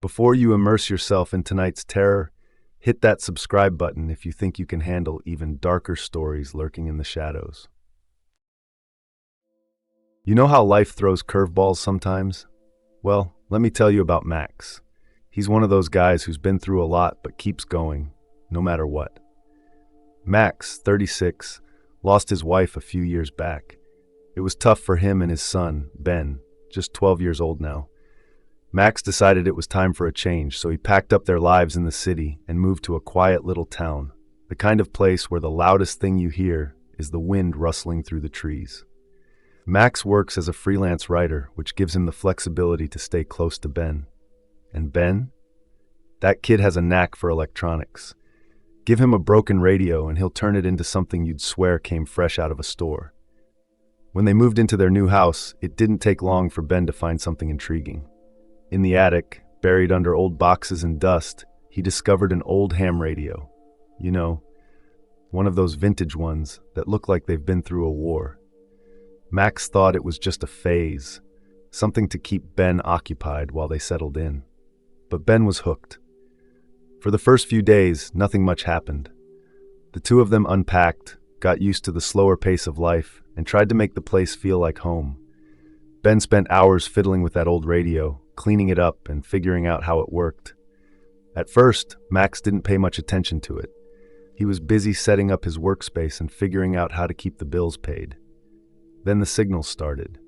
Before you immerse yourself in tonight's terror, hit that subscribe button if you think you can handle even darker stories lurking in the shadows. You know how life throws curveballs sometimes? Well, let me tell you about Max. He's one of those guys who's been through a lot but keeps going, no matter what. Max, 36, lost his wife a few years back. It was tough for him and his son, Ben, just 12 years old now. Max decided it was time for a change, so he packed up their lives in the city and moved to a quiet little town, the kind of place where the loudest thing you hear is the wind rustling through the trees. Max works as a freelance writer, which gives him the flexibility to stay close to Ben. And Ben? That kid has a knack for electronics. Give him a broken radio and he'll turn it into something you'd swear came fresh out of a store. When they moved into their new house, it didn't take long for Ben to find something intriguing. In the attic, buried under old boxes and dust, he discovered an old ham radio. You know, one of those vintage ones that look like they've been through a war. Max thought it was just a phase, something to keep Ben occupied while they settled in. But Ben was hooked. For the first few days, nothing much happened. The two of them unpacked, got used to the slower pace of life, and tried to make the place feel like home. Ben spent hours fiddling with that old radio, cleaning it up and figuring out how it worked. At first, Max didn't pay much attention to it. He was busy setting up his workspace and figuring out how to keep the bills paid. Then the signals started.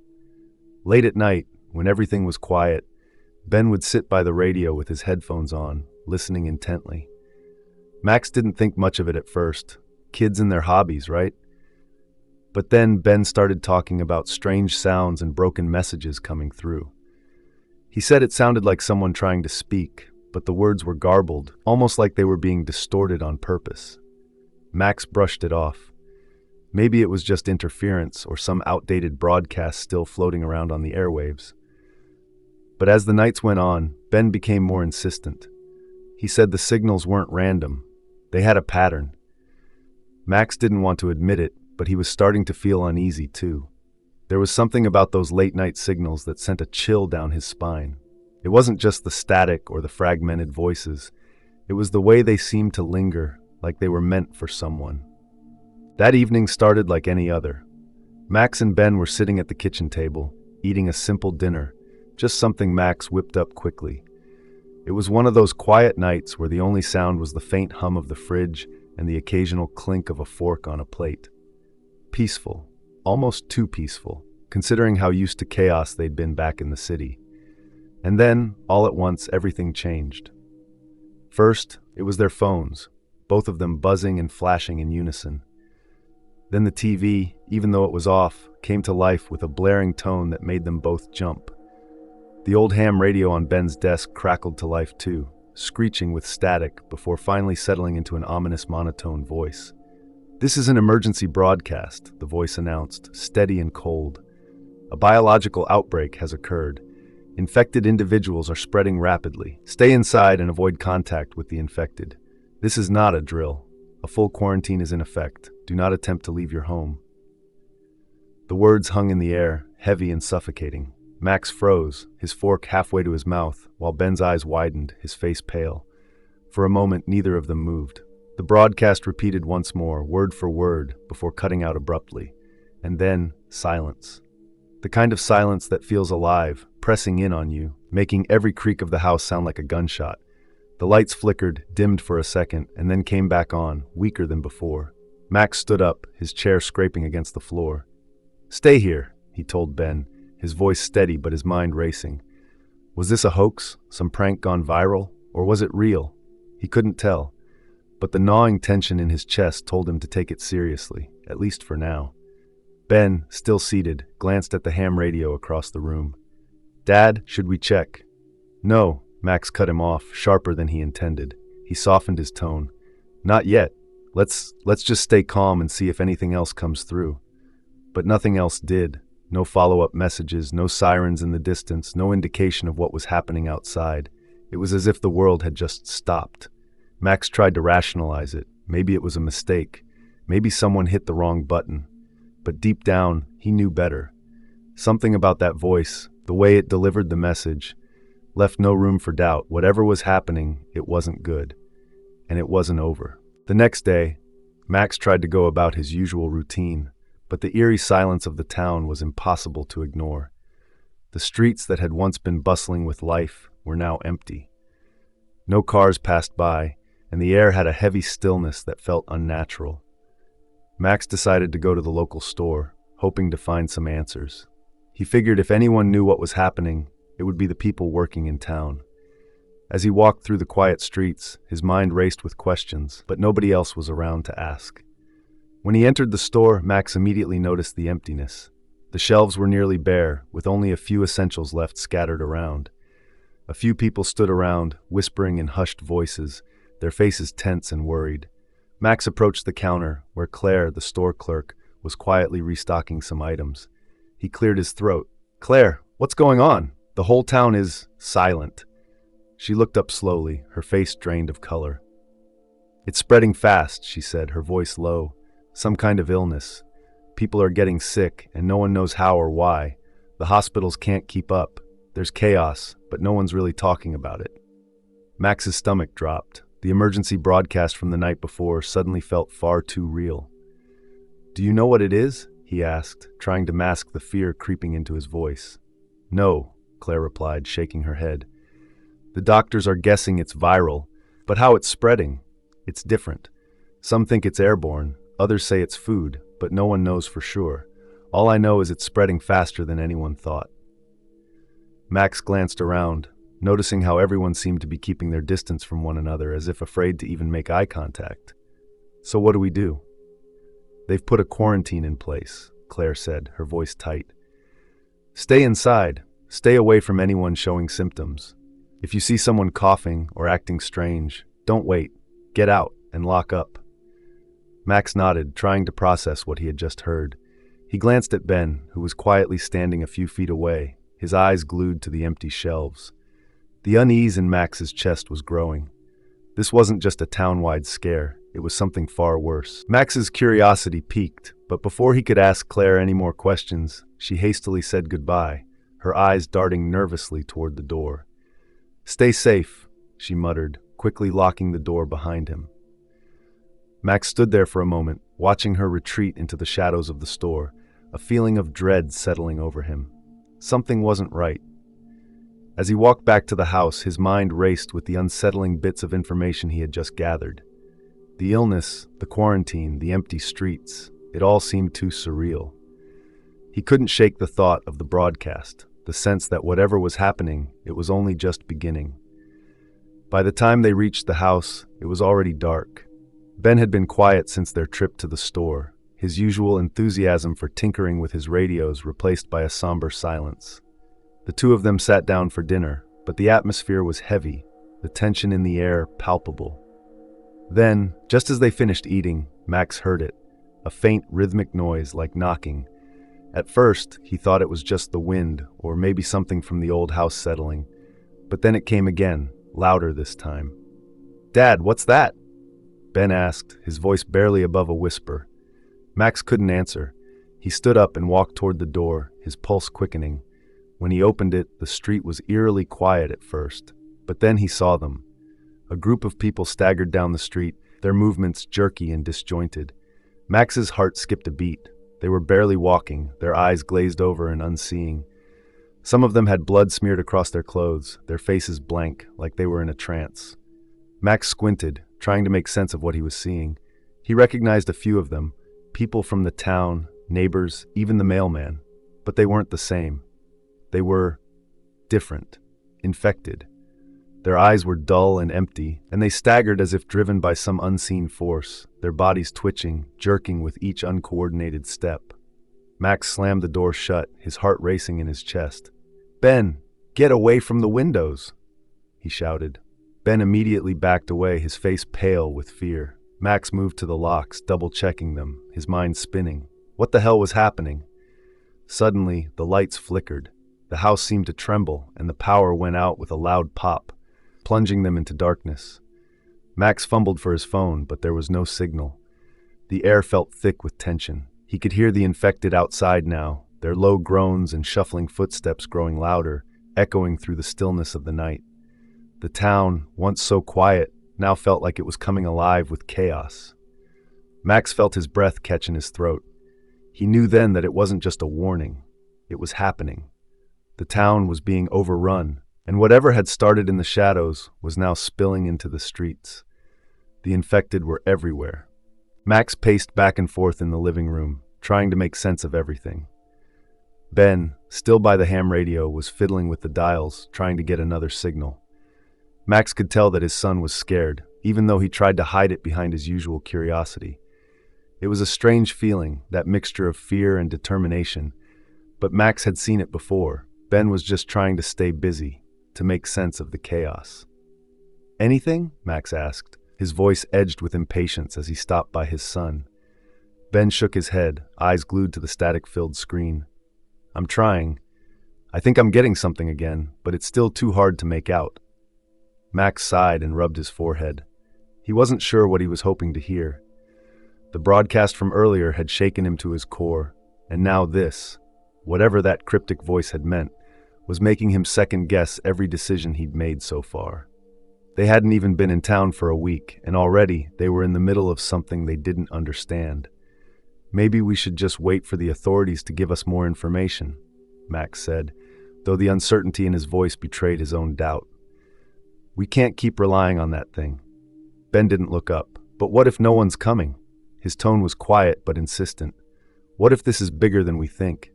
Late at night, when everything was quiet, Ben would sit by the radio with his headphones on, listening intently. Max didn't think much of it at first. Kids and their hobbies, right? But then Ben started talking about strange sounds and broken messages coming through. He said it sounded like someone trying to speak, but the words were garbled, almost like they were being distorted on purpose. Max brushed it off. Maybe it was just interference or some outdated broadcast still floating around on the airwaves. But as the nights went on, Ben became more insistent. He said the signals weren't random. They had a pattern. Max didn't want to admit it, but he was starting to feel uneasy too. There was something about those late-night signals that sent a chill down his spine. It wasn't just the static or the fragmented voices. It was the way they seemed to linger, like they were meant for someone. That evening started like any other. Max and Ben were sitting at the kitchen table, eating a simple dinner, just something Max whipped up quickly. It was one of those quiet nights where the only sound was the faint hum of the fridge and the occasional clink of a fork on a plate. Peaceful, almost too peaceful, considering how used to chaos they'd been back in the city. And then, all at once, everything changed. First, it was their phones, both of them buzzing and flashing in unison. Then the TV, even though it was off, came to life with a blaring tone that made them both jump. The old ham radio on Ben's desk crackled to life too, screeching with static before finally settling into an ominous monotone voice. "This is an emergency broadcast," the voice announced, steady and cold. "A biological outbreak has occurred. Infected individuals are spreading rapidly. Stay inside and avoid contact with the infected. This is not a drill. A full quarantine is in effect. Do not attempt to leave your home." The words hung in the air, heavy and suffocating. Max froze, his fork halfway to his mouth, while Ben's eyes widened, his face pale. For a moment, neither of them moved. The broadcast repeated once more, word for word, before cutting out abruptly. And then, silence. The kind of silence that feels alive, pressing in on you, making every creak of the house sound like a gunshot. The lights flickered, dimmed for a second, and then came back on, weaker than before. Max stood up, his chair scraping against the floor. "Stay here," he told Ben, his voice steady but his mind racing. Was this a hoax, some prank gone viral, or was it real? He couldn't tell, but the gnawing tension in his chest told him to take it seriously, at least for now. Ben, still seated, glanced at the ham radio across the room. "Dad, should we check?" "No," Max cut him off, sharper than he intended. He softened his tone. "Not yet. Let's just stay calm and see if anything else comes through." But nothing else did. No follow-up messages, no sirens in the distance, no indication of what was happening outside. It was as if the world had just stopped. Max tried to rationalize it. Maybe it was a mistake. Maybe someone hit the wrong button. But deep down, he knew better. Something about that voice, the way it delivered the message, left no room for doubt. Whatever was happening, it wasn't good. And it wasn't over. The next day, Max tried to go about his usual routine, but the eerie silence of the town was impossible to ignore. The streets that had once been bustling with life were now empty. No cars passed by, and the air had a heavy stillness that felt unnatural. Max decided to go to the local store, hoping to find some answers. He figured if anyone knew what was happening, it would be the people working in town. As he walked through the quiet streets, his mind raced with questions, but nobody else was around to ask. When he entered the store, Max immediately noticed the emptiness. The shelves were nearly bare, with only a few essentials left scattered around. A few people stood around, whispering in hushed voices, their faces tense and worried. Max approached the counter, where Claire, the store clerk, was quietly restocking some items. He cleared his throat. "Claire, what's going on? The whole town is silent." She looked up slowly, her face drained of color. "It's spreading fast," she said, her voice low. "Some kind of illness. People are getting sick, and no one knows how or why. The hospitals can't keep up. There's chaos, but no one's really talking about it." Max's stomach dropped. The emergency broadcast from the night before suddenly felt far too real. "Do you know what it is?" he asked, trying to mask the fear creeping into his voice. "No," Claire replied, shaking her head. "The doctors are guessing it's viral, but how it's spreading, it's different. Some think it's airborne, others say it's food, but no one knows for sure. All I know is it's spreading faster than anyone thought." Max glanced around, noticing how everyone seemed to be keeping their distance from one another, as if afraid to even make eye contact. "So what do we do?" "They've put a quarantine in place," Claire said, her voice tight. "Stay inside. Stay away from anyone showing symptoms. If you see someone coughing or acting strange, don't wait. Get out and lock up." Max nodded, trying to process what he had just heard. He glanced at Ben, who was quietly standing a few feet away, his eyes glued to the empty shelves. The unease in Max's chest was growing. This wasn't just a town-wide scare, it was something far worse. Max's curiosity piqued, but before he could ask Claire any more questions, she hastily said goodbye, her eyes darting nervously toward the door. "Stay safe," she muttered, quickly locking the door behind him. Max stood there for a moment, watching her retreat into the shadows of the store, a feeling of dread settling over him. Something wasn't right. As he walked back to the house, his mind raced with the unsettling bits of information he had just gathered. The illness, the quarantine, the empty streets, it all seemed too surreal. He couldn't shake the thought of the broadcast, the sense that whatever was happening, it was only just beginning. By the time they reached the house, it was already dark. Ben had been quiet since their trip to the store, his usual enthusiasm for tinkering with his radios replaced by a somber silence. The two of them sat down for dinner, but the atmosphere was heavy, the tension in the air palpable. Then, just as they finished eating, Max heard it, a faint rhythmic noise like knocking. At first, he thought it was just the wind, or maybe something from the old house settling. But then it came again, louder this time. "Dad, what's that?" Ben asked, his voice barely above a whisper. Max couldn't answer. He stood up and walked toward the door, his pulse quickening. When he opened it, the street was eerily quiet at first, but then he saw them. A group of people staggered down the street, their movements jerky and disjointed. Max's heart skipped a beat. They were barely walking, their eyes glazed over and unseeing. Some of them had blood smeared across their clothes, their faces blank, like they were in a trance. Max squinted, trying to make sense of what he was seeing. He recognized a few of them, people from the town, neighbors, even the mailman. But they weren't the same. They were different, infected. Their eyes were dull and empty, and they staggered as if driven by some unseen force, their bodies twitching, jerking with each uncoordinated step. Max slammed the door shut, his heart racing in his chest. "Ben, get away from the windows!" he shouted. Ben immediately backed away, his face pale with fear. Max moved to the locks, double-checking them, his mind spinning. What the hell was happening? Suddenly, the lights flickered. The house seemed to tremble, and the power went out with a loud pop, plunging them into darkness. Max fumbled for his phone, but there was no signal. The air felt thick with tension. He could hear the infected outside now, their low groans and shuffling footsteps growing louder, echoing through the stillness of the night. The town, once so quiet, now felt like it was coming alive with chaos. Max felt his breath catch in his throat. He knew then that it wasn't just a warning. It was happening. The town was being overrun, and whatever had started in the shadows was now spilling into the streets. The infected were everywhere. Max paced back and forth in the living room, trying to make sense of everything. Ben, still by the ham radio, was fiddling with the dials, trying to get another signal. Max could tell that his son was scared, even though he tried to hide it behind his usual curiosity. It was a strange feeling, that mixture of fear and determination, but Max had seen it before. Ben was just trying to stay busy, to make sense of the chaos. "Anything?" Max asked, his voice edged with impatience as he stopped by his son. Ben shook his head, eyes glued to the static-filled screen. "I'm trying. I think I'm getting something again, but it's still too hard to make out." Max sighed and rubbed his forehead. He wasn't sure what he was hoping to hear. The broadcast from earlier had shaken him to his core, and now this, whatever that cryptic voice had meant, was making him second-guess every decision he'd made so far. They hadn't even been in town for a week, and already they were in the middle of something they didn't understand. "Maybe we should just wait for the authorities to give us more information," Max said, though the uncertainty in his voice betrayed his own doubt. "We can't keep relying on that thing." Ben didn't look up. "But what if no one's coming?" His tone was quiet but insistent. "What if this is bigger than we think?"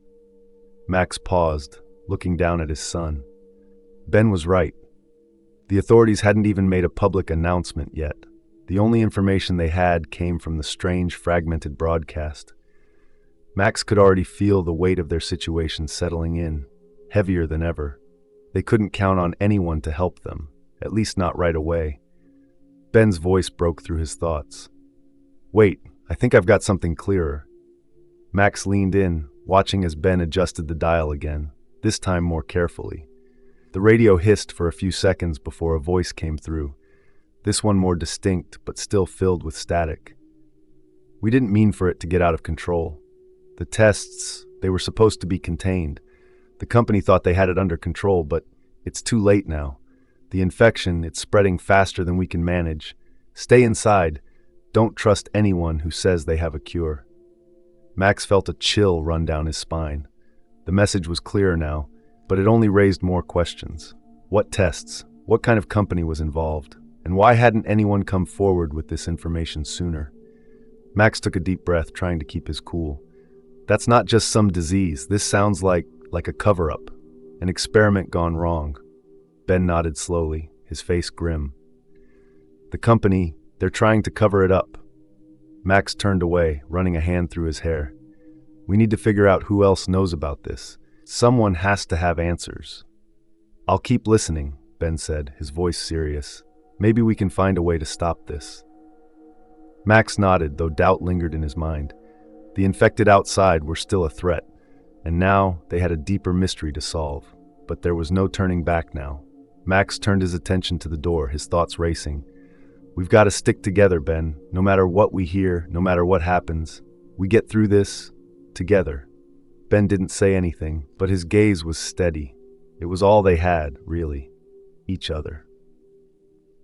Max paused, looking down at his son. Ben was right. The authorities hadn't even made a public announcement yet. The only information they had came from the strange, fragmented broadcast. Max could already feel the weight of their situation settling in, heavier than ever. They couldn't count on anyone to help them, at least not right away. Ben's voice broke through his thoughts. "Wait, I think I've got something clearer." Max leaned in, watching as Ben adjusted the dial again, this time more carefully. The radio hissed for a few seconds before a voice came through, this one more distinct but still filled with static. "We didn't mean for it to get out of control. The tests, they were supposed to be contained. The company thought they had it under control, but it's too late now. The infection, it's spreading faster than we can manage. Stay inside. Don't trust anyone who says they have a cure." Max felt a chill run down his spine. The message was clear now, but it only raised more questions. What tests? What kind of company was involved? And why hadn't anyone come forward with this information sooner? Max took a deep breath, trying to keep his cool. "That's not just some disease. This sounds like a cover-up. An experiment gone wrong." Ben nodded slowly, his face grim. "The company, they're trying to cover it up." Max turned away, running a hand through his hair. "We need to figure out who else knows about this. Someone has to have answers." "I'll keep listening," Ben said, his voice serious. "Maybe we can find a way to stop this." Max nodded, though doubt lingered in his mind. The infected outside were still a threat, and now they had a deeper mystery to solve. But there was no turning back now. Max turned his attention to the door, his thoughts racing. "We've got to stick together, Ben. No matter what we hear, no matter what happens, we get through this together." Ben didn't say anything, but his gaze was steady. It was all they had, really. Each other.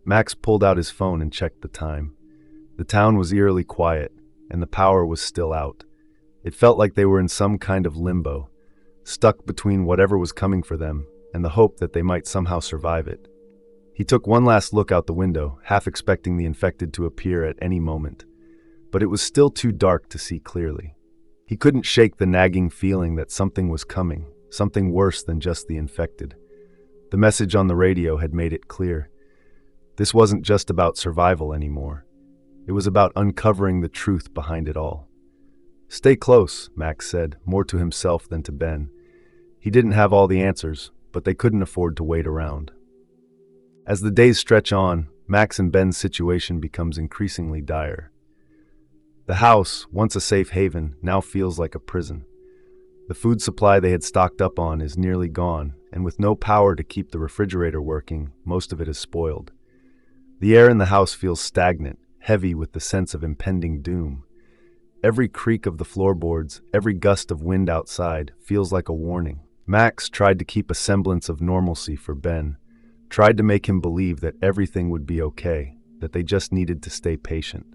Max pulled out his phone and checked the time. The town was eerily quiet, and the power was still out. It felt like they were in some kind of limbo, stuck between whatever was coming for them and the hope that they might somehow survive it. He took one last look out the window, half expecting the infected to appear at any moment. But it was still too dark to see clearly. He couldn't shake the nagging feeling that something was coming, something worse than just the infected. The message on the radio had made it clear. This wasn't just about survival anymore. It was about uncovering the truth behind it all. "Stay close," Max said, more to himself than to Ben. He didn't have all the answers, but they couldn't afford to wait around. As the days stretch on, Max and Ben's situation becomes increasingly dire. The house, once a safe haven, now feels like a prison. The food supply they had stocked up on is nearly gone, and with no power to keep the refrigerator working, most of it is spoiled. The air in the house feels stagnant, heavy with the sense of impending doom. Every creak of the floorboards, every gust of wind outside, feels like a warning. Max tried to keep a semblance of normalcy for Ben, tried to make him believe that everything would be okay, that they just needed to stay patient.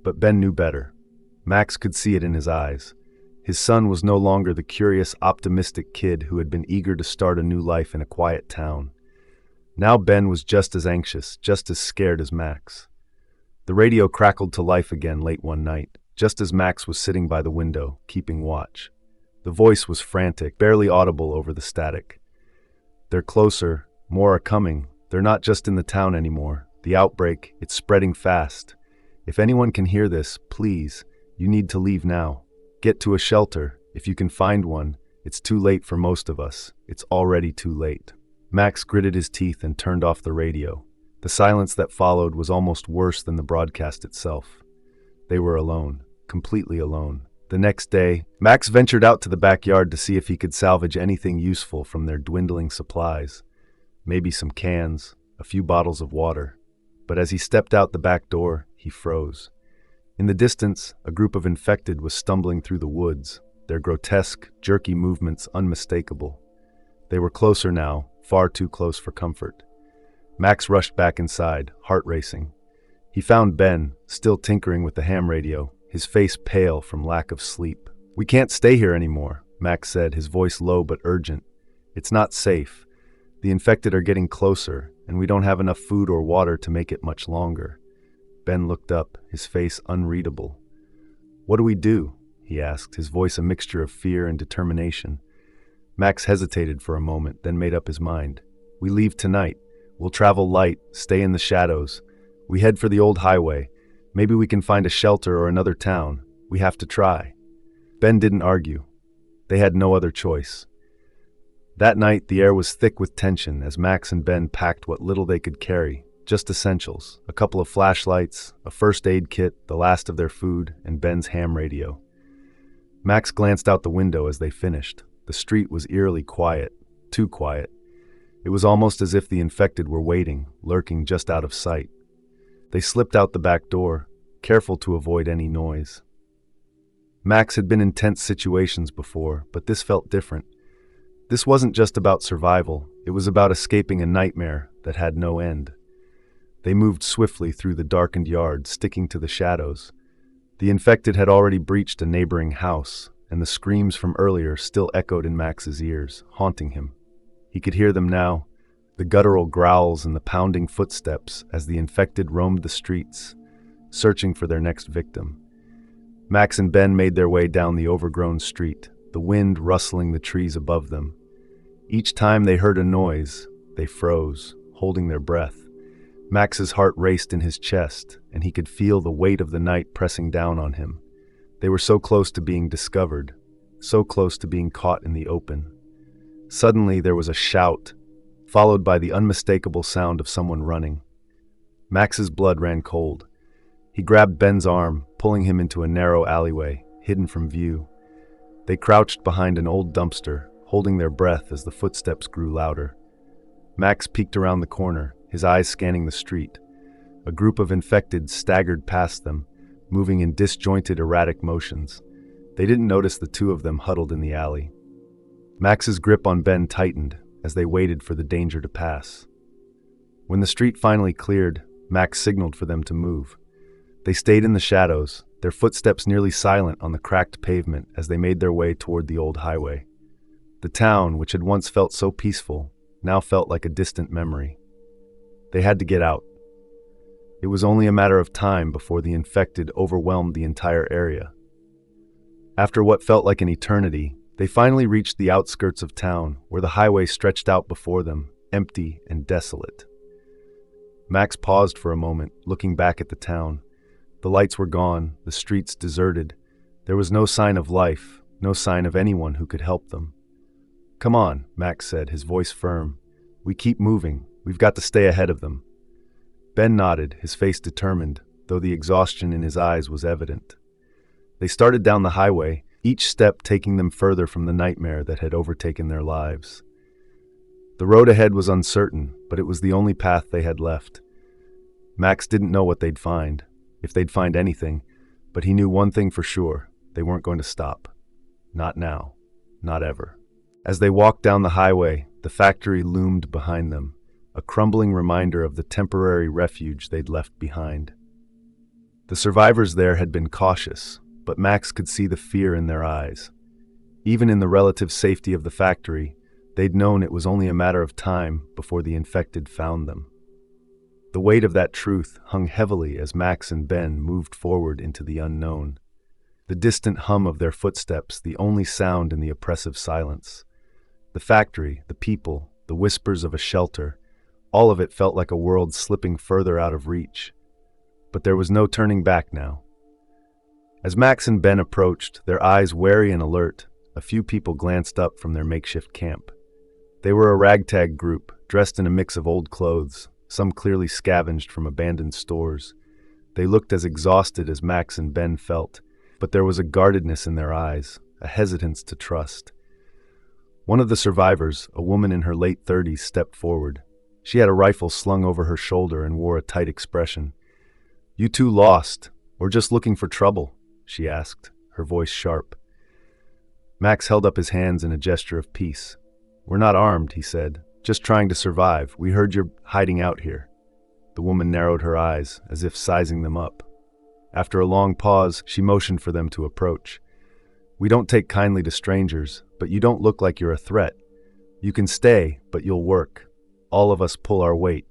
But Ben knew better. Max could see it in his eyes. His son was no longer the curious, optimistic kid who had been eager to start a new life in a quiet town. Now Ben was just as anxious, just as scared as Max. The radio crackled to life again late one night, just as Max was sitting by the window, keeping watch. The voice was frantic, barely audible over the static. "They're closer, more are coming. They're not just in the town anymore. The outbreak, it's spreading fast. If anyone can hear this, please, you need to leave now. Get to a shelter, if you can find one. It's too late for most of us. It's already too late." Max gritted his teeth and turned off the radio. The silence that followed was almost worse than the broadcast itself. They were alone, completely alone. The next day, Max ventured out to the backyard to see if he could salvage anything useful from their dwindling supplies. Maybe some cans, a few bottles of water. But as he stepped out the back door, he froze. In the distance, a group of infected was stumbling through the woods, their grotesque, jerky movements unmistakable. They were closer now, far too close for comfort. Max rushed back inside, heart racing. He found Ben, still tinkering with the ham radio, his face pale from lack of sleep. "We can't stay here anymore," Max said, his voice low but urgent. "It's not safe. The infected are getting closer, and we don't have enough food or water to make it much longer." Ben looked up, his face unreadable. "What do we do?" he asked, his voice a mixture of fear and determination. Max hesitated for a moment, then made up his mind. "We leave tonight. We'll travel light, stay in the shadows. We head for the old highway. Maybe we can find a shelter or another town. We have to try." Ben didn't argue. They had no other choice. That night, the air was thick with tension as Max and Ben packed what little they could carry, just essentials, a couple of flashlights, a first aid kit, the last of their food, and Ben's ham radio. Max glanced out the window as they finished. The street was eerily quiet, too quiet. It was almost as if the infected were waiting, lurking just out of sight. They slipped out the back door, careful to avoid any noise. Max had been in tense situations before, but this felt different. This wasn't just about survival, it was about escaping a nightmare that had no end. They moved swiftly through the darkened yard, sticking to the shadows. The infected had already breached a neighboring house, and the screams from earlier still echoed in Max's ears, haunting him. He could hear them now, the guttural growls and the pounding footsteps as the infected roamed the streets, searching for their next victim. Max and Ben made their way down the overgrown street, the wind rustling the trees above them. Each time they heard a noise, they froze, holding their breath. Max's heart raced in his chest, and he could feel the weight of the night pressing down on him. They were so close to being discovered, so close to being caught in the open. Suddenly there was a shout, followed by the unmistakable sound of someone running. Max's blood ran cold. He grabbed Ben's arm, pulling him into a narrow alleyway, hidden from view. They crouched behind an old dumpster, holding their breath as the footsteps grew louder. Max peeked around the corner, his eyes scanning the street. A group of infected staggered past them, moving in disjointed, erratic motions. They didn't notice the two of them huddled in the alley. Max's grip on Ben tightened as they waited for the danger to pass. When the street finally cleared, Max signaled for them to move. They stayed in the shadows, their footsteps nearly silent on the cracked pavement as they made their way toward the old highway. The town, which had once felt so peaceful, now felt like a distant memory. They had to get out. It was only a matter of time before the infected overwhelmed the entire area. After what felt like an eternity, they finally reached the outskirts of town, where the highway stretched out before them, empty and desolate. Max paused for a moment, looking back at the town. The lights were gone, the streets deserted. There was no sign of life, no sign of anyone who could help them. "Come on," Max said, his voice firm. "We keep moving. We've got to stay ahead of them." Ben nodded, his face determined, though the exhaustion in his eyes was evident. They started down the highway, each step taking them further from the nightmare that had overtaken their lives. The road ahead was uncertain, but it was the only path they had left. Max didn't know what they'd find, if they'd find anything, but he knew one thing for sure: they weren't going to stop. Not now. Not ever. As they walked down the highway, the factory loomed behind them, a crumbling reminder of the temporary refuge they'd left behind. The survivors there had been cautious, but Max could see the fear in their eyes. Even in the relative safety of the factory, they'd known it was only a matter of time before the infected found them. The weight of that truth hung heavily as Max and Ben moved forward into the unknown. The distant hum of their footsteps, the only sound in the oppressive silence. The factory, the people, the whispers of a shelter, all of it felt like a world slipping further out of reach. But there was no turning back now. As Max and Ben approached, their eyes wary and alert, a few people glanced up from their makeshift camp. They were a ragtag group, dressed in a mix of old clothes, some clearly scavenged from abandoned stores. They looked as exhausted as Max and Ben felt, but there was a guardedness in their eyes, a hesitance to trust. One of the survivors, a woman in her late 30s, stepped forward. She had a rifle slung over her shoulder and wore a tight expression. "You two lost, or just looking for trouble?" she asked, her voice sharp. Max held up his hands in a gesture of peace. "We're not armed," he said. "Just trying to survive. We heard you're hiding out here." The woman narrowed her eyes, as if sizing them up. After a long pause, she motioned for them to approach. "We don't take kindly to strangers, but you don't look like you're a threat. You can stay, but you'll work. All of us pull our weight."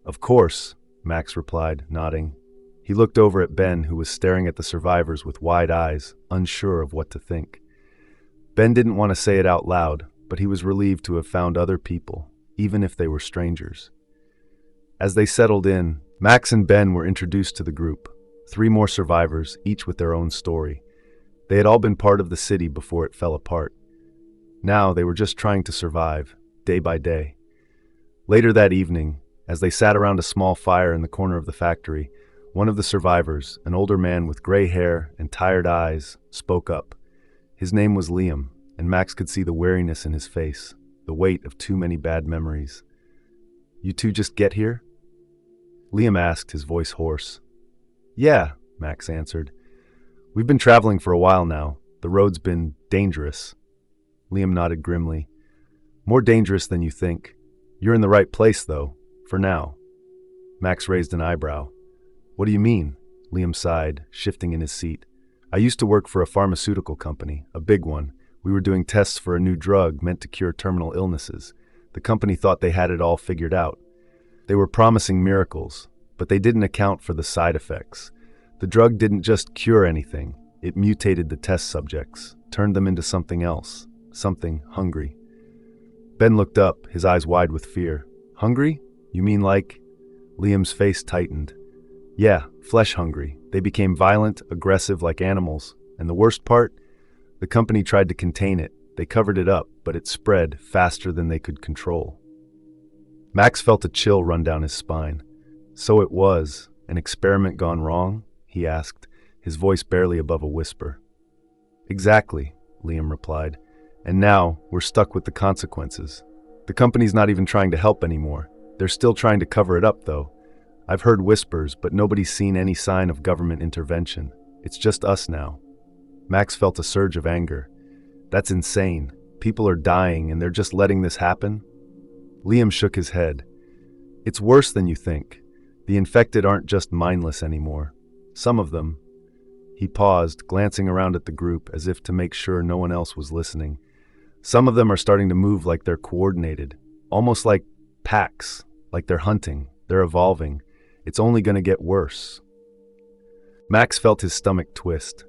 "Of course," Max replied, nodding. He looked over at Ben, who was staring at the survivors with wide eyes, unsure of what to think. Ben didn't want to say it out loud, but he was relieved to have found other people, even if they were strangers. As they settled in, Max and Ben were introduced to the group, 3 more survivors, each with their own story. They had all been part of the city before it fell apart. Now they were just trying to survive, day by day. Later that evening, as they sat around a small fire in the corner of the factory, one of the survivors, an older man with gray hair and tired eyes, spoke up. His name was Liam, and Max could see the weariness in his face, the weight of too many bad memories. "You two just get here?" Liam asked, his voice hoarse. "Yeah," Max answered. "We've been traveling for a while now. The road's been dangerous." Liam nodded grimly. "More dangerous than you think. You're in the right place, though, for now." Max raised an eyebrow. "What do you mean?" Liam sighed, shifting in his seat. "I used to work for a pharmaceutical company, a big one. We were doing tests for a new drug meant to cure terminal illnesses. The company thought they had it all figured out. They were promising miracles, but they didn't account for the side effects. The drug didn't just cure anything. It mutated the test subjects, turned them into something else, something hungry." Ben looked up, his eyes wide with fear. "Hungry? You mean like—" Liam's face tightened. "Yeah, flesh hungry. They became violent, aggressive like animals. And the worst part? The company tried to contain it. They covered it up, but it spread faster than they could control." Max felt a chill run down his spine. "So it was an experiment gone wrong?" he asked, his voice barely above a whisper. "Exactly," Liam replied. "And now we're stuck with the consequences. The company's not even trying to help anymore. They're still trying to cover it up, though. I've heard whispers, but nobody's seen any sign of government intervention. It's just us now." Max felt a surge of anger. "That's insane. People are dying, and they're just letting this happen?" Liam shook his head. "It's worse than you think. The infected aren't just mindless anymore. Some of them—" He paused, glancing around at the group as if to make sure no one else was listening. "Some of them are starting to move like they're coordinated, almost like packs, like they're hunting, they're evolving. It's only going to get worse." Max felt his stomach twist.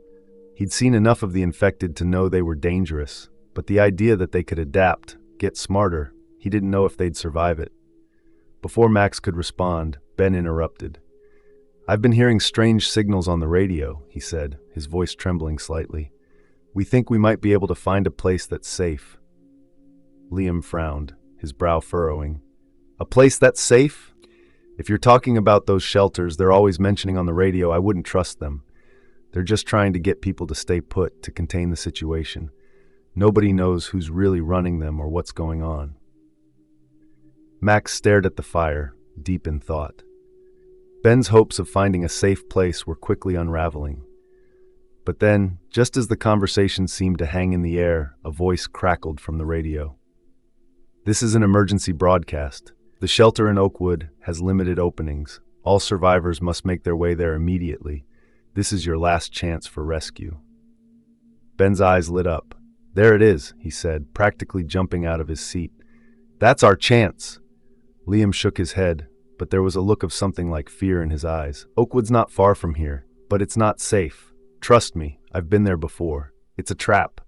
He'd seen enough of the infected to know they were dangerous, but the idea that they could adapt, get smarter, he didn't know if they'd survive it. Before Max could respond, Ben interrupted. "I've been hearing strange signals on the radio," he said, his voice trembling slightly. "We think we might be able to find a place that's safe." Liam frowned, his brow furrowing. "A place that's safe? If you're talking about those shelters they're always mentioning on the radio, I wouldn't trust them. They're just trying to get people to stay put, to contain the situation. Nobody knows who's really running them or what's going on." Max stared at the fire, deep in thought. Ben's hopes of finding a safe place were quickly unraveling. But then, just as the conversation seemed to hang in the air, a voice crackled from the radio. "This is an emergency broadcast. The shelter in Oakwood has limited openings. All survivors must make their way there immediately. This is your last chance for rescue." Ben's eyes lit up. "There it is," he said, practically jumping out of his seat. "That's our chance." Liam shook his head, but there was a look of something like fear in his eyes. "Oakwood's not far from here, but it's not safe. Trust me, I've been there before. It's a trap."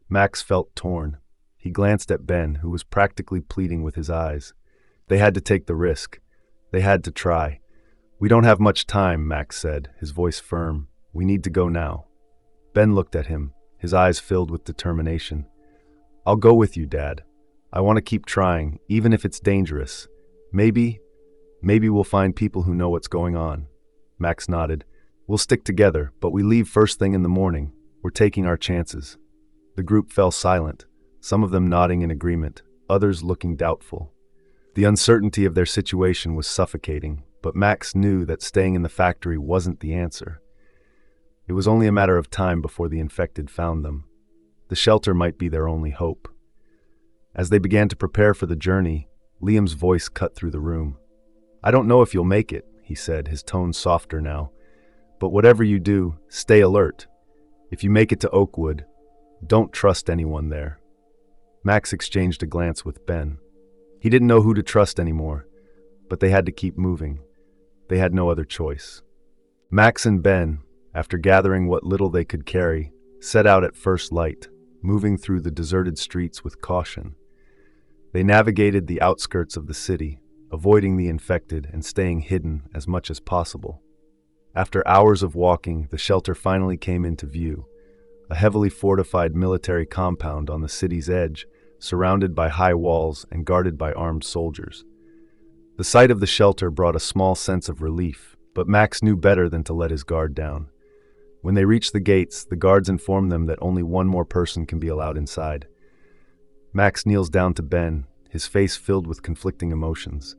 Max felt torn. He glanced at Ben, who was practically pleading with his eyes. They had to take the risk. They had to try. "We don't have much time," Max said, his voice firm. "We need to go now." Ben looked at him, his eyes filled with determination. "I'll go with you, Dad. I want to keep trying, even if it's dangerous. Maybe we'll find people who know what's going on." Max nodded. "We'll stick together, but we leave first thing in the morning. We're taking our chances." The group fell silent, some of them nodding in agreement, others looking doubtful. The uncertainty of their situation was suffocating, but Max knew that staying in the factory wasn't the answer. It was only a matter of time before the infected found them. The shelter might be their only hope. As they began to prepare for the journey, Liam's voice cut through the room. "I don't know if you'll make it," he said, his tone softer now. "But whatever you do, stay alert. If you make it to Oakwood, don't trust anyone there." Max exchanged a glance with Ben. He didn't know who to trust anymore, but they had to keep moving. They had no other choice. Max and Ben, after gathering what little they could carry, set out at first light, moving through the deserted streets with caution. They navigated the outskirts of the city, avoiding the infected and staying hidden as much as possible. After hours of walking, the shelter finally came into view, a heavily fortified military compound on the city's edge, surrounded by high walls and guarded by armed soldiers. The sight of the shelter brought a small sense of relief, but Max knew better than to let his guard down. When they reached the gates, the guards informed them that only one more person can be allowed inside. Max kneels down to Ben, his face filled with conflicting emotions.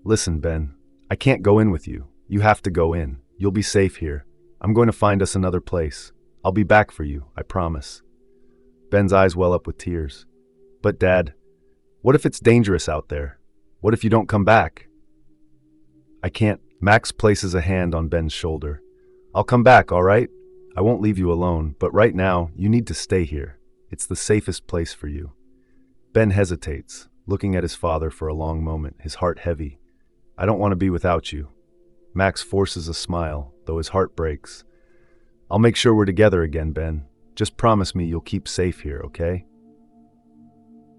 "Listen, Ben, I can't go in with you. You have to go in. You'll be safe here. I'm going to find us another place. I'll be back for you, I promise." Ben's eyes well up with tears. "But Dad, what if it's dangerous out there? What if you don't come back?" "I can't." Max places a hand on Ben's shoulder. "I'll come back, all right? I won't leave you alone, but right now, you need to stay here. It's the safest place for you." Ben hesitates, looking at his father for a long moment, his heart heavy. "I don't want to be without you." Max forces a smile, though his heart breaks. "I'll make sure we're together again, Ben. Just promise me you'll keep safe here, okay?"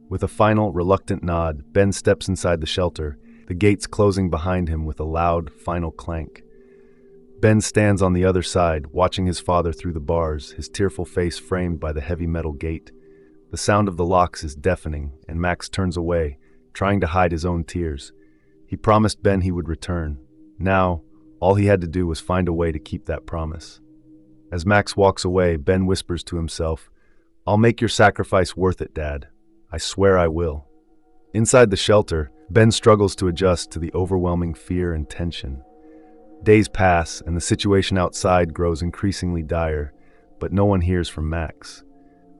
With a final, reluctant nod, Ben steps inside the shelter, the gates closing behind him with a loud, final clank. Ben stands on the other side, watching his father through the bars, his tearful face framed by the heavy metal gate. The sound of the locks is deafening, and Max turns away, trying to hide his own tears. He promised Ben he would return. Now, all he had to do was find a way to keep that promise. As Max walks away, Ben whispers to himself, "I'll make your sacrifice worth it, Dad. I swear I will." Inside the shelter, Ben struggles to adjust to the overwhelming fear and tension. Days pass, and the situation outside grows increasingly dire, but no one hears from Max.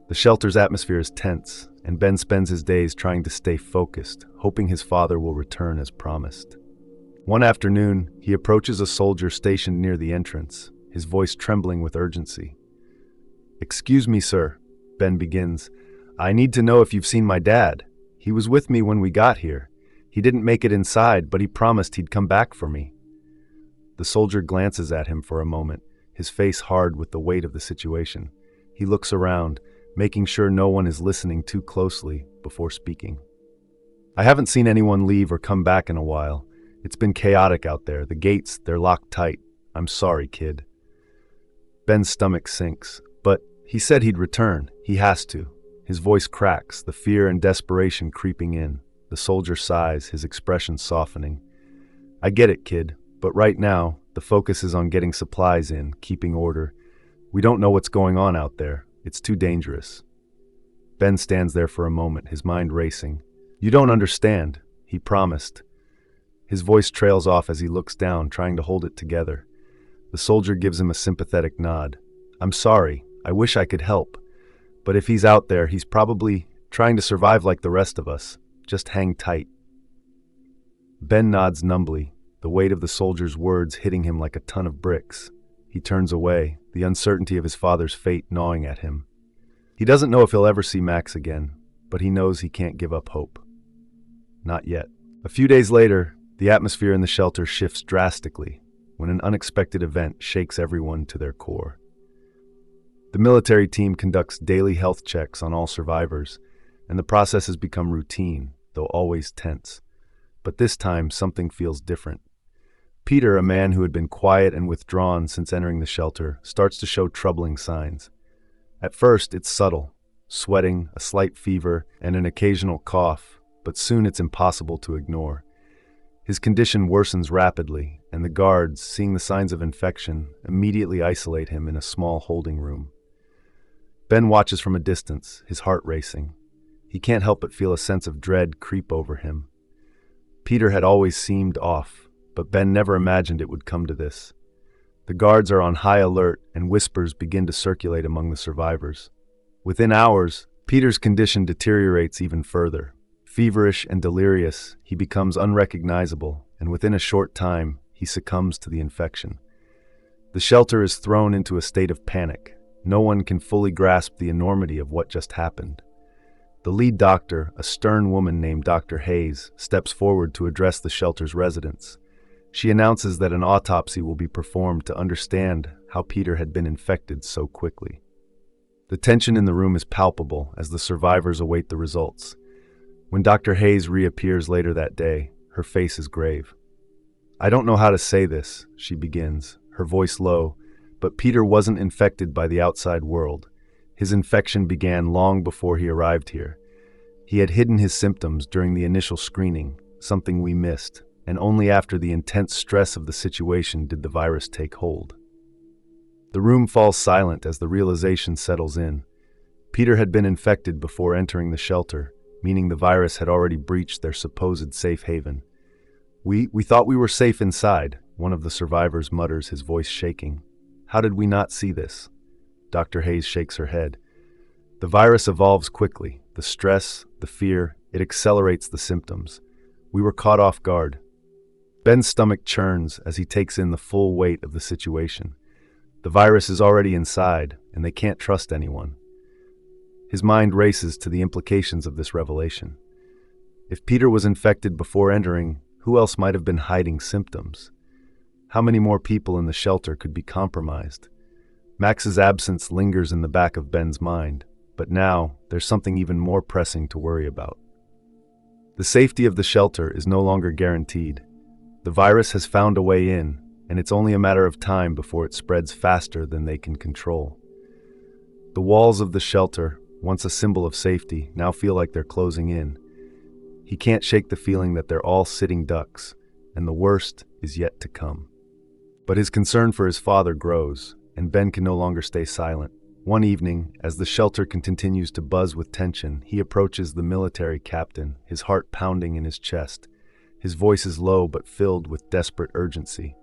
The shelter's atmosphere is tense, and Ben spends his days trying to stay focused, hoping his father will return as promised. One afternoon, he approaches a soldier stationed near the entrance, his voice trembling with urgency. "Excuse me, sir," Ben begins. "I need to know if you've seen my dad. He was with me when we got here. He didn't make it inside, but he promised he'd come back for me." The soldier glances at him for a moment, his face hard with the weight of the situation. He looks around, making sure no one is listening too closely before speaking. "I haven't seen anyone leave or come back in a while. It's been chaotic out there. The gates, they're locked tight. I'm sorry, kid." Ben's stomach sinks. "But he said he'd return. He has to." His voice cracks, the fear and desperation creeping in. The soldier sighs, his expression softening. "I get it, kid, but right now, the focus is on getting supplies in, keeping order. We don't know what's going on out there. It's too dangerous." Ben stands there for a moment, his mind racing. "You don't understand," he promised. His voice trails off as he looks down, trying to hold it together. The soldier gives him a sympathetic nod. "I'm sorry. I wish I could help. But if he's out there, he's probably trying to survive like the rest of us. Just hang tight." Ben nods numbly, the weight of the soldier's words hitting him like a ton of bricks. He turns away, the uncertainty of his father's fate gnawing at him. He doesn't know if he'll ever see Max again, but he knows he can't give up hope. Not yet. A few days later, the atmosphere in the shelter shifts drastically when an unexpected event shakes everyone to their core. The military team conducts daily health checks on all survivors, and the process has become routine, though always tense. But this time, something feels different. Peter, a man who had been quiet and withdrawn since entering the shelter, starts to show troubling signs. At first, it's subtle, sweating, a slight fever, and an occasional cough, but soon it's impossible to ignore. His condition worsens rapidly, and the guards, seeing the signs of infection, immediately isolate him in a small holding room. Ben watches from a distance, his heart racing. He can't help but feel a sense of dread creep over him. Peter had always seemed off, but Ben never imagined it would come to this. The guards are on high alert, and whispers begin to circulate among the survivors. Within hours, Peter's condition deteriorates even further. Feverish and delirious, he becomes unrecognizable, and within a short time, he succumbs to the infection. The shelter is thrown into a state of panic. No one can fully grasp the enormity of what just happened. The lead doctor, a stern woman named Dr. Hayes, steps forward to address the shelter's residents. She announces that an autopsy will be performed to understand how Peter had been infected so quickly. The tension in the room is palpable as the survivors await the results. When Dr. Hayes reappears later that day, her face is grave. "I don't know how to say this," she begins, her voice low, but Peter wasn't infected by the outside world. His infection began long before he arrived here. He had hidden his symptoms during the initial screening, something we missed, and only after the intense stress of the situation did the virus take hold. The room falls silent as the realization settles in. Peter had been infected before entering the shelter, meaning the virus had already breached their supposed safe haven. We thought we were safe inside," one of the survivors mutters, his voice shaking. "How did we not see this?" Dr. Hayes shakes her head. "The virus evolves quickly. The stress, the fear, it accelerates the symptoms. We were caught off guard." Ben's stomach churns as he takes in the full weight of the situation. The virus is already inside, and they can't trust anyone. His mind races to the implications of this revelation. If Peter was infected before entering, who else might have been hiding symptoms? How many more people in the shelter could be compromised? Max's absence lingers in the back of Ben's mind, but now there's something even more pressing to worry about. The safety of the shelter is no longer guaranteed. The virus has found a way in, and it's only a matter of time before it spreads faster than they can control. The walls of the shelter, once a symbol of safety, now feel like they're closing in. He can't shake the feeling that they're all sitting ducks, and the worst is yet to come. But his concern for his father grows, and Ben can no longer stay silent. One evening, as the shelter continues to buzz with tension, he approaches the military captain, his heart pounding in his chest. His voice is low but filled with desperate urgency.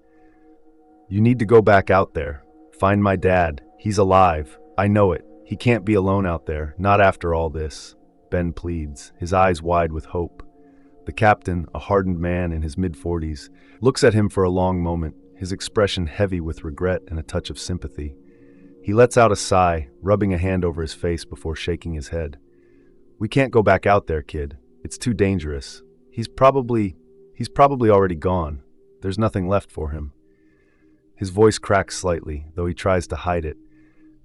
"You need to go back out there. Find my dad. He's alive. I know it. He can't be alone out there, not after all this," Ben pleads, his eyes wide with hope. The captain, a hardened man in his mid-40s, looks at him for a long moment, his expression heavy with regret and a touch of sympathy. He lets out a sigh, rubbing a hand over his face before shaking his head. "We can't go back out there, kid. It's too dangerous. He's probably already gone. There's nothing left for him." His voice cracks slightly, though he tries to hide it.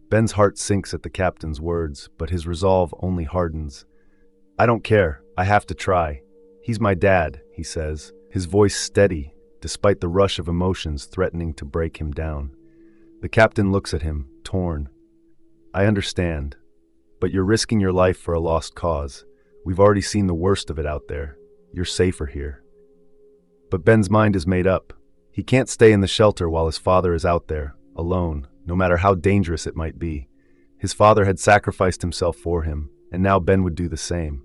Ben's heart sinks at the captain's words, but his resolve only hardens. "I don't care. I have to try. He's my dad," he says, his voice steady, despite the rush of emotions threatening to break him down. The captain looks at him, torn. "I understand, but you're risking your life for a lost cause. We've already seen the worst of it out there. You're safer here." But Ben's mind is made up. He can't stay in the shelter while his father is out there, alone, no matter how dangerous it might be. His father had sacrificed himself for him, and now Ben would do the same.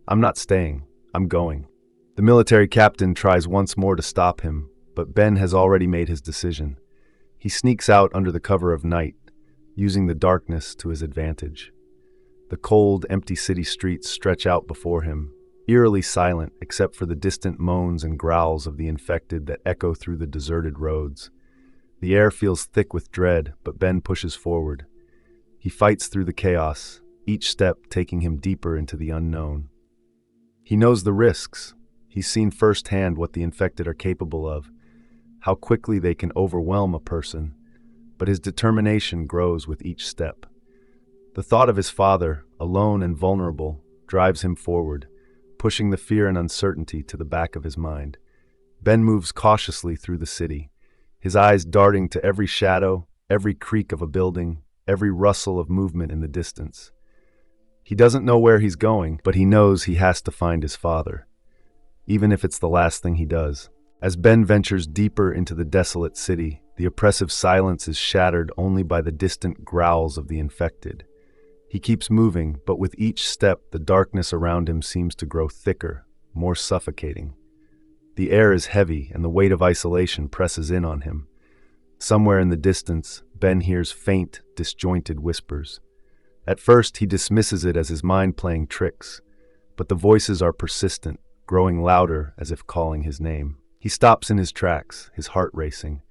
"I'm not staying. I'm going." The military captain tries once more to stop him, but Ben has already made his decision. He sneaks out under the cover of night. using the darkness to his advantage. The cold, empty city streets stretch out before him, eerily silent except for the distant moans and growls of the infected that echo through the deserted roads. The air feels thick with dread, but Ben pushes forward. He fights through the chaos, each step taking him deeper into the unknown. He knows the risks. He's seen firsthand what the infected are capable of, how quickly they can overwhelm a person, but his determination grows with each step. The thought of his father, alone and vulnerable, drives him forward, pushing the fear and uncertainty to the back of his mind. Ben moves cautiously through the city, his eyes darting to every shadow, every creak of a building, every rustle of movement in the distance. He doesn't know where he's going, but he knows he has to find his father, even if it's the last thing he does. As Ben ventures deeper into the desolate city, the oppressive silence is shattered only by the distant growls of the infected. He keeps moving, but with each step, the darkness around him seems to grow thicker, more suffocating. The air is heavy, and the weight of isolation presses in on him. Somewhere in the distance, Ben hears faint, disjointed whispers. At first, he dismisses it as his mind playing tricks, but the voices are persistent, growing louder as if calling his name. He stops in his tracks, his heart racing.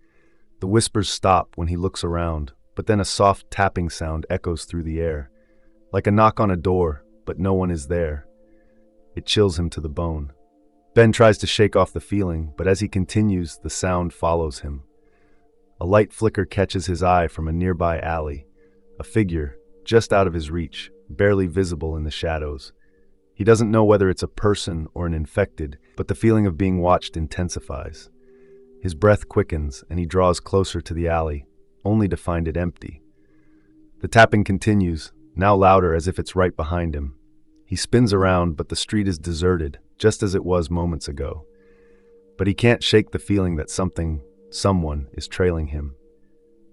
The whispers stop when he looks around, but then a soft tapping sound echoes through the air, like a knock on a door, but no one is there. It chills him to the bone. Ben tries to shake off the feeling, but as he continues, the sound follows him. A light flicker catches his eye from a nearby alley, a figure, just out of his reach, barely visible in the shadows. He doesn't know whether it's a person or an infected, but the feeling of being watched intensifies. His breath quickens, and he draws closer to the alley, only to find it empty. The tapping continues, now louder as if it's right behind him. He spins around, but the street is deserted, just as it was moments ago. But he can't shake the feeling that someone is trailing him.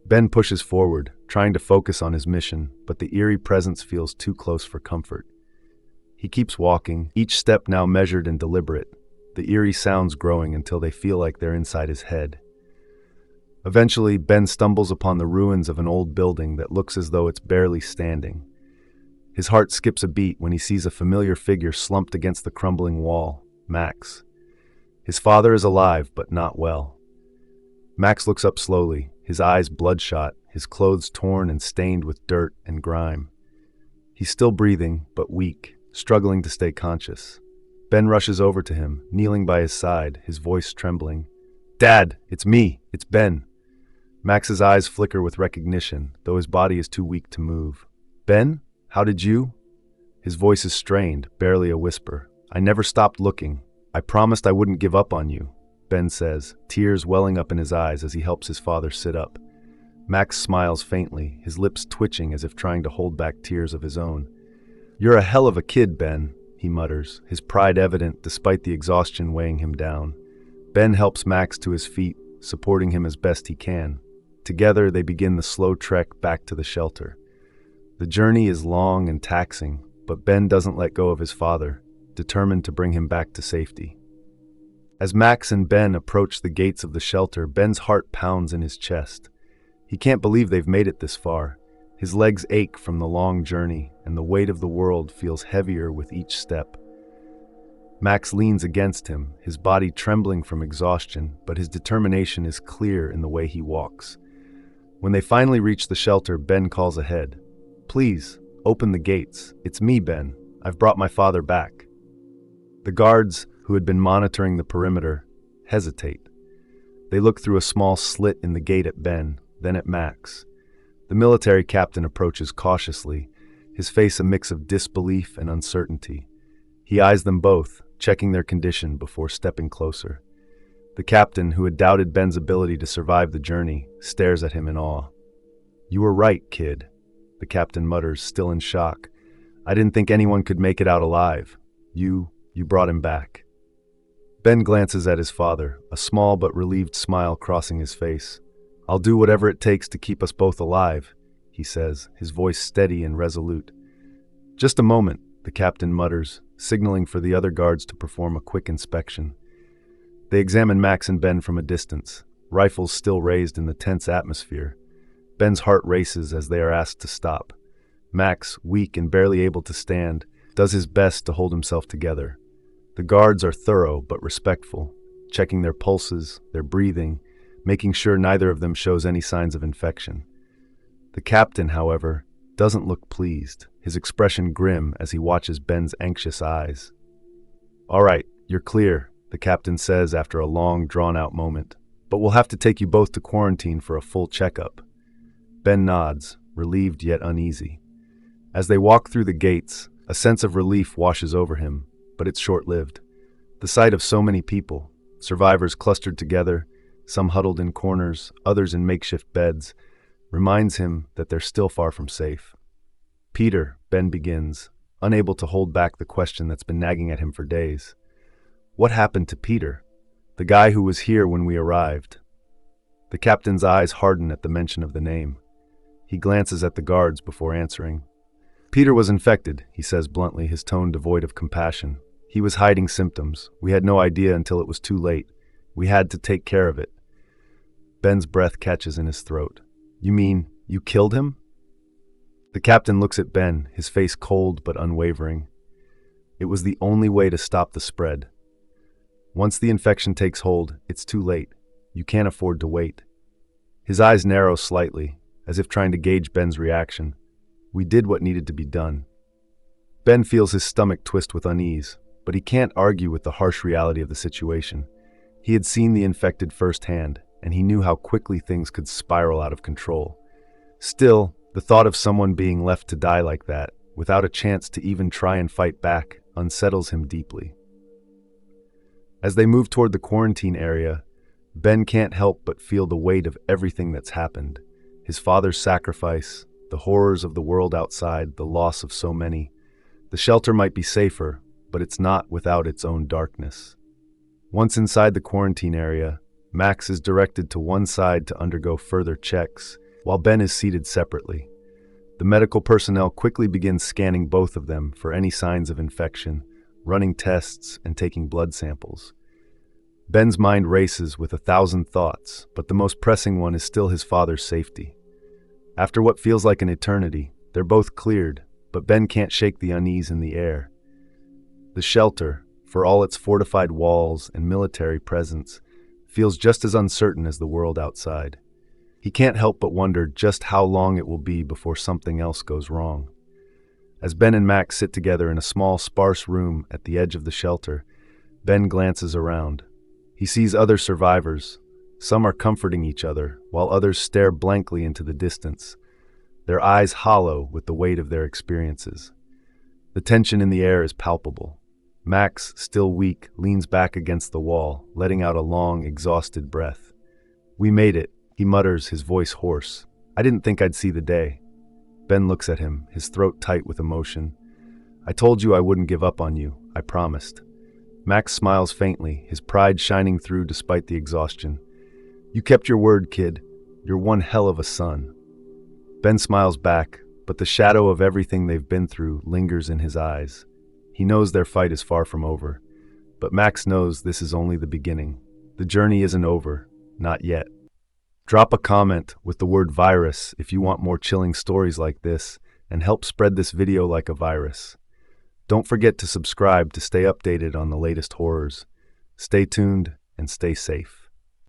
Ben pushes forward, trying to focus on his mission, but the eerie presence feels too close for comfort. He keeps walking, each step now measured and deliberate, the eerie sounds growing until they feel like they're inside his head. Eventually, Ben stumbles upon the ruins of an old building that looks as though it's barely standing. His heart skips a beat when he sees a familiar figure slumped against the crumbling wall, Max. His father is alive, but not well. Max looks up slowly, his eyes bloodshot, his clothes torn and stained with dirt and grime. He's still breathing, but weak, struggling to stay conscious. Ben rushes over to him, kneeling by his side, his voice trembling. "Dad, it's me, it's Ben." Max's eyes flicker with recognition, though his body is too weak to move. "Ben, how did you?" His voice is strained, barely a whisper. "I never stopped looking. I promised I wouldn't give up on you," Ben says, tears welling up in his eyes as he helps his father sit up. Max smiles faintly, his lips twitching as if trying to hold back tears of his own. "You're a hell of a kid, Ben," he mutters, his pride evident despite the exhaustion weighing him down. Ben helps Max to his feet, supporting him as best he can. Together, they begin the slow trek back to the shelter. The journey is long and taxing, but Ben doesn't let go of his father, determined to bring him back to safety. As Max and Ben approach the gates of the shelter, Ben's heart pounds in his chest. He can't believe they've made it this far. His legs ache from the long journey, and the weight of the world feels heavier with each step. Max leans against him, his body trembling from exhaustion, but his determination is clear in the way he walks. When they finally reach the shelter, Ben calls ahead. "Please, open the gates. It's me, Ben. I've brought my father back." The guards, who had been monitoring the perimeter, hesitate. They look through a small slit in the gate at Ben, then at Max. The military captain approaches cautiously, his face a mix of disbelief and uncertainty. He eyes them both, checking their condition before stepping closer. The captain, who had doubted Ben's ability to survive the journey, stares at him in awe. "You were right, kid," the captain mutters, still in shock. "I didn't think anyone could make it out alive. You brought him back." Ben glances at his father, a small but relieved smile crossing his face. "I'll do whatever it takes to keep us both alive," he says, his voice steady and resolute. "Just a moment," the captain mutters, signaling for the other guards to perform a quick inspection. They examine Max and Ben from a distance, rifles still raised in the tense atmosphere. Ben's heart races as they are asked to stop. Max, weak and barely able to stand, does his best to hold himself together. The guards are thorough but respectful, checking their pulses, their breathing, making sure neither of them shows any signs of infection. The captain, however, doesn't look pleased, his expression grim as he watches Ben's anxious eyes. "All right, you're clear," the captain says after a long, drawn-out moment. "But we'll have to take you both to quarantine for a full checkup." Ben nods, relieved yet uneasy. As they walk through the gates, a sense of relief washes over him, but it's short-lived. The sight of so many people, survivors clustered together, some huddled in corners, others in makeshift beds, reminds him that they're still far from safe. "Peter," Ben begins, unable to hold back the question that's been nagging at him for days. "What happened to Peter? The guy who was here when we arrived?" The captain's eyes harden at the mention of the name. He glances at the guards before answering. "Peter was infected," he says bluntly, his tone devoid of compassion. "He was hiding symptoms. We had no idea until it was too late. We had to take care of it." Ben's breath catches in his throat. "You mean you killed him?" The captain looks at Ben, his face cold but unwavering. "It was the only way to stop the spread. Once the infection takes hold, it's too late. You can't afford to wait." His eyes narrow slightly, as if trying to gauge Ben's reaction. "We did what needed to be done." Ben feels his stomach twist with unease, but he can't argue with the harsh reality of the situation. He had seen the infected firsthand, and he knew how quickly things could spiral out of control. Still, the thought of someone being left to die like that, without a chance to even try and fight back, unsettles him deeply. As they move toward the quarantine area, Ben can't help but feel the weight of everything that's happened. His father's sacrifice, the horrors of the world outside, the loss of so many. The shelter might be safer, but it's not without its own darkness. Once inside the quarantine area, Max is directed to one side to undergo further checks, while Ben is seated separately. The medical personnel quickly begin scanning both of them for any signs of infection, running tests and taking blood samples. Ben's mind races with 1,000 thoughts, but the most pressing one is still his father's safety. After what feels like an eternity, they're both cleared, but Ben can't shake the unease in the air. The shelter, for all its fortified walls and military presence, feels just as uncertain as the world outside. He can't help but wonder just how long it will be before something else goes wrong. As Ben and Max sit together in a small, sparse room at the edge of the shelter, Ben glances around. He sees other survivors. Some are comforting each other, while others stare blankly into the distance, their eyes hollow with the weight of their experiences. The tension in the air is palpable. Max, still weak, leans back against the wall, letting out a long, exhausted breath. "We made it," he mutters, his voice hoarse. "I didn't think I'd see the day." Ben looks at him, his throat tight with emotion. "I told you I wouldn't give up on you. I promised." Max smiles faintly, his pride shining through despite the exhaustion. "You kept your word, kid. You're one hell of a son." Ben smiles back, but the shadow of everything they've been through lingers in his eyes. He knows their fight is far from over, but Max knows this is only the beginning. The journey isn't over, not yet. Drop a comment with the word virus if you want more chilling stories like this, and help spread this video like a virus. Don't forget to subscribe to stay updated on the latest horrors. Stay tuned and stay safe.